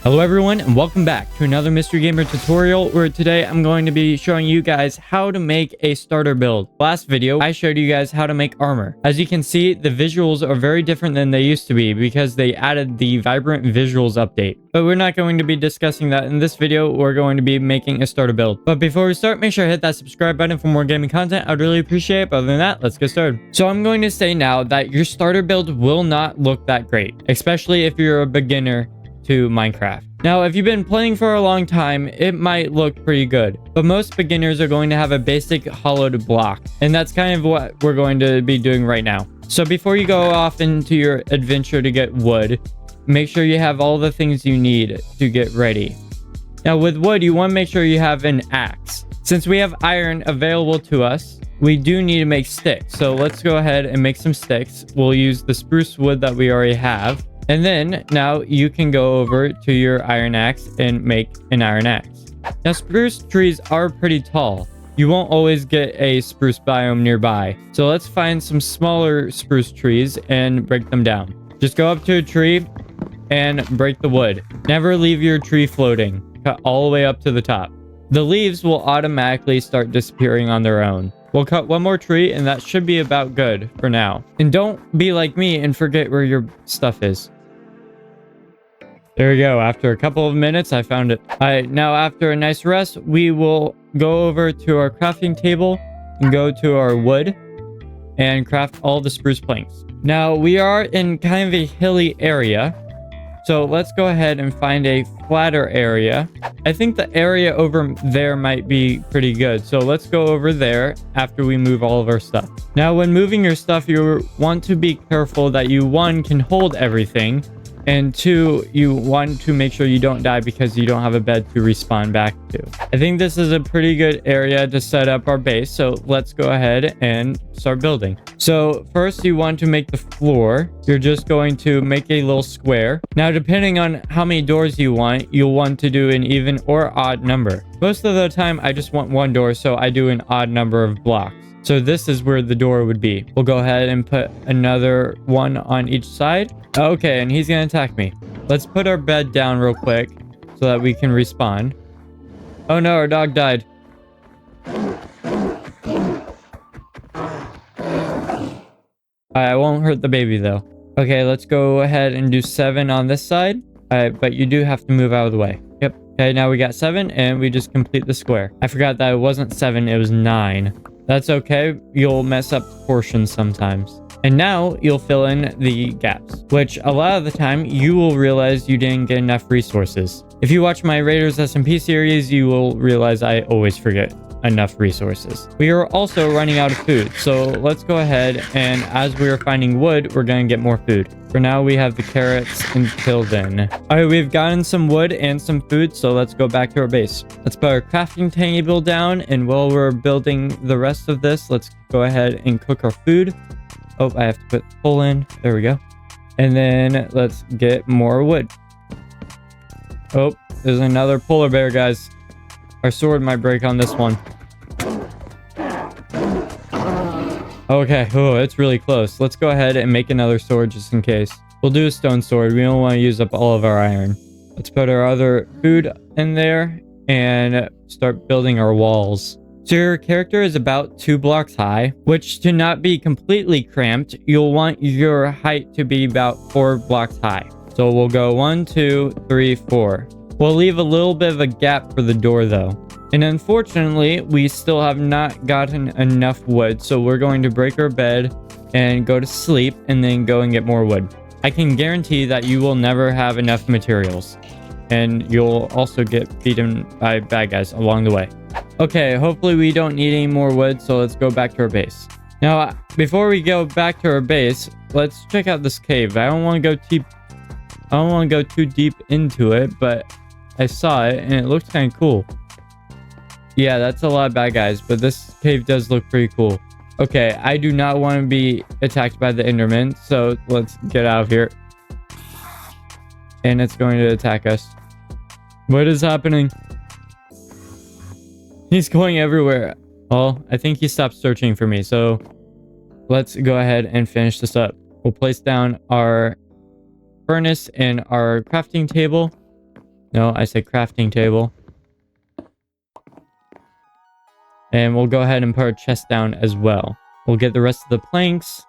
Hello everyone and welcome back to another Mystery Gamer tutorial where today I'm going to be showing you guys how to make a starter build. Last video I showed you guys how to make armor. As you can see, the visuals are very different than they used to be because they added the vibrant visuals update. But we're not going to be discussing that in this video. We're going to be making a starter build. But before we start, make sure to hit that subscribe button for more gaming content. I'd really appreciate it. But other than that, let's get started. So I'm going to say now that your starter build will not look that great, especially if you're a beginner to Minecraft. Now, if you've been playing for a long time, it might look pretty good, but most beginners are going to have a basic hollowed block, and that's kind of what we're going to be doing right now. So before you go off into your adventure to get wood, make sure you have all the things you need to get ready. Now with wood, you want to make sure you have an axe. Since we have iron available to us, we do need to make sticks. So let's go ahead and make some sticks. We'll use the spruce wood that we already have. And then now you can go over to your iron axe and make an iron axe. Now spruce trees are pretty tall. You won't always get a spruce biome nearby. So let's find some smaller spruce trees and break them down. Just go up to a tree and break the wood. Never leave your tree floating. Cut all the way up to the top. The leaves will automatically start disappearing on their own. We'll cut one more tree and that should be about good for now. And don't be like me and forget where your stuff is. There we go. After a couple of minutes, I found it. Now after a nice rest, we will go over to our crafting table and go to our wood and craft all the spruce planks. Now we are in kind of a hilly area. So let's go ahead and find a flatter area. I think the area over there might be pretty good. So let's go over there after we move all of our stuff. Now when moving your stuff, you want to be careful that you, one, can hold everything. And two, you want to make sure you don't die because you don't have a bed to respawn back to. I think this is a pretty good area to set up our base. So let's go ahead and start building. So first you want to make the floor. You're just going to make a little square. Now, depending on how many doors you want, you'll want to do an even or odd number. Most of the time, I just want one door, so I do an odd number of blocks. So this is where the door would be. We'll go ahead and put another one on each side. Okay, and he's gonna attack me. Let's put our bed down real quick so that we can respawn. Oh no, our dog died. I won't hurt the baby though. Okay, let's go ahead and do 7 on this side. But you do have to move out of the way. Yep. Okay, now we got 7 and we just complete the square. I forgot that it wasn't 7, it was 9. That's okay. You'll mess up portions sometimes. And now you'll fill in the gaps, which a lot of the time you will realize you didn't get enough resources. If you watch my Raiders SMP series, you will realize I always forget enough resources. We are also running out of food. So let's go ahead and as we are finding wood, we're going to get more food. For now, we have the carrots until then. All right, we've gotten some wood and some food. So let's go back to our base. Let's put our crafting table down. And while we're building the rest of this, let's go ahead and cook our food. Oh, I have to put coal in. There we go. And then let's get more wood. Oh, there's another polar bear, guys. Our sword might break on this one. Okay, oh, it's really close. Let's go ahead and make another sword just in case. We'll do a stone sword. We don't want to use up all of our iron. Let's put our other food in there and start building our walls. So your character is about 2 blocks high, which to not be completely cramped, you'll want your height to be about 4 blocks high. So we'll go 1, 2, 3, 4. We'll leave a little bit of a gap for the door though. And unfortunately, we still have not gotten enough wood. So we're going to break our bed and go to sleep and then go and get more wood. I can guarantee that you will never have enough materials. And you'll also get beaten by bad guys along the way. Okay, hopefully we don't need any more wood, so let's go back to our base. Now, before we go back to our base, let's check out this cave. I don't want to go too deep into it, but I saw it and it looks kind of cool. Yeah, that's a lot of bad guys, but this cave does look pretty cool. Okay, I do not want to be attacked by the Enderman, so let's get out of here. And it's going to attack us. What is happening? He's going everywhere. Well, I think he stopped searching for me, so let's go ahead and finish this up. We'll place down our furnace and our crafting table. No, I said crafting table. And we'll go ahead and put our chest down as well. We'll get the rest of the planks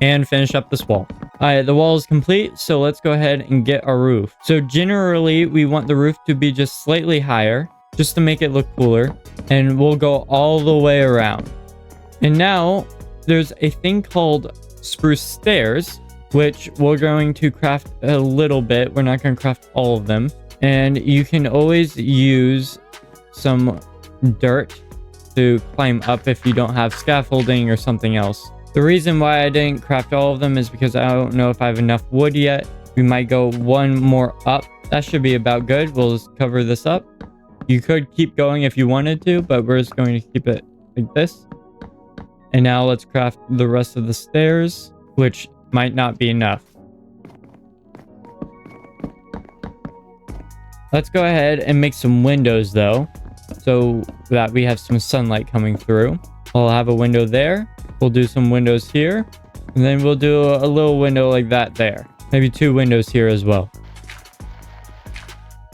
and finish up this wall. Alright, the wall is complete, so let's go ahead and get our roof. So generally, we want the roof to be just slightly higher, just to make it look cooler. And we'll go all the way around. And now, there's a thing called spruce stairs, which we're going to craft a little bit. We're not going to craft all of them. And you can always use some dirt to climb up if you don't have scaffolding or something else. The reason why I didn't craft all of them is because I don't know if I have enough wood yet. We might go one more up. That should be about good. We'll just cover this up. You could keep going if you wanted to, but we're just going to keep it like this. And now let's craft the rest of the stairs, which might not be enough. Let's go ahead and make some windows though, so that we have some sunlight coming through. I'll have a window there. We'll do some windows here. And then we'll do a little window like that there. Maybe 2 windows here as well.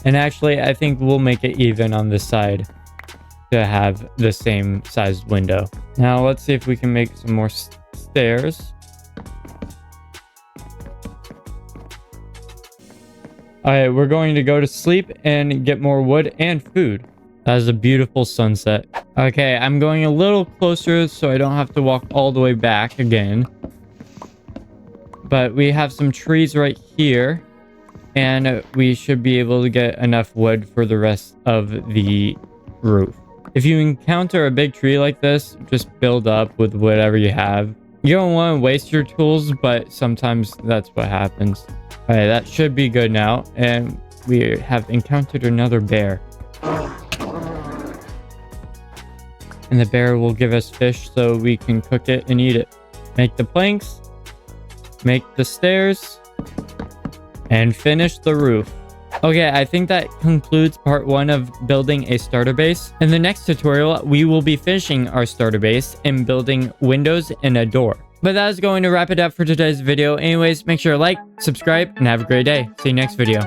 And actually, I think we'll make it even on this side to have the same sized window. Now let's see if we can make some more stairs. Alright, we're going to go to sleep and get more wood and food. That is a beautiful sunset. Okay, I'm going a little closer so I don't have to walk all the way back again. But we have some trees right here. And we should be able to get enough wood for the rest of the roof. If you encounter a big tree like this, just build up with whatever you have. You don't want to waste your tools, but sometimes that's what happens. Alright, that should be good now. And we have encountered another bear. And the bear will give us fish so we can cook it and eat it. Make the planks. Make the stairs. And finish the roof. Okay, I think that concludes part 1 of building a starter base. In the next tutorial, we will be finishing our starter base and building windows and a door. But that is going to wrap it up for today's video. Anyways, make sure to like, subscribe, and have a great day. See you next video.